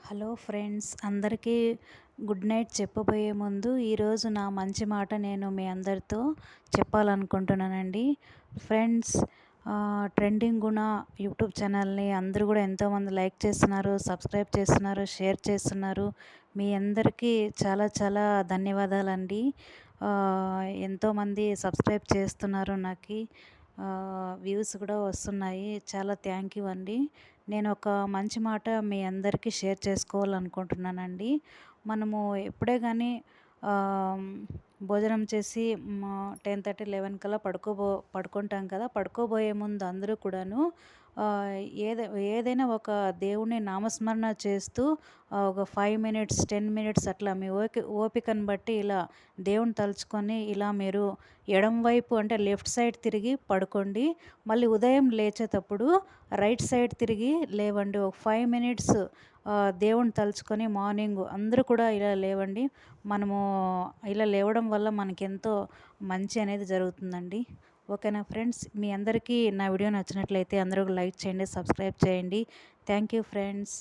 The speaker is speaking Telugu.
హలో ఫ్రెండ్స్, అందరికీ గుడ్ నైట్ చెప్పబోయే ముందు ఈరోజు నా మంచి మాట నేను మీ అందరితో చెప్పాలనుకుంటున్నానండి. ఫ్రెండ్స్, ట్రెండింగ్ గుణ యూట్యూబ్ ఛానల్ని అందరూ కూడా ఎంతోమంది లైక్ చేస్తున్నారు, సబ్స్క్రైబ్ చేస్తున్నారు, షేర్ చేస్తున్నారు. మీ అందరికీ చాలా చాలా ధన్యవాదాలండి. ఎంతోమంది సబ్స్క్రైబ్ చేస్తున్నారు, నాకు వ్యూస్ కూడా వస్తున్నాయి. చాలా థ్యాంక్ యూ అండి. నేను ఒక మంచి మాట మీ అందరికీ షేర్ చేసుకోవాలనుకుంటున్నానండి. మనము ఎప్పుడే కానీ భోజనం చేసి 10:30, 11 కల్లా పడుకుంటాం కదా. పడుకోబోయే ముందు అందరూ కూడాను ఏదైనా ఒక దేవుని నామస్మరణ చేస్తూ ఒక 5 మినిట్స్, 10 మినిట్స్ అట్లా మీ ఓపికను బట్టి ఇలా దేవుని తలుచుకొని ఇలా మీరు ఎడమ వైపు అంటే లెఫ్ట్ సైడ్ తిరిగి పడుకోండి. మళ్ళీ ఉదయం లేచేటప్పుడు రైట్ సైడ్ తిరిగి లేవండి. ఒక 5 మినిట్స్ దేవుని తలుచుకొని మార్నింగ్ అందరూ కూడా ఇలా లేవండి. మనము ఇలా లేవడం వల్ల మనకెంతో మంచి అనేది జరుగుతుందండి. ఓకేనా ఫ్రెండ్స్, మీ అందరికీ నా వీడియో నచ్చినట్లయితే అందరూ లైక్ చేయండి, సబ్స్క్రైబ్ చేయండి. Thank you friends.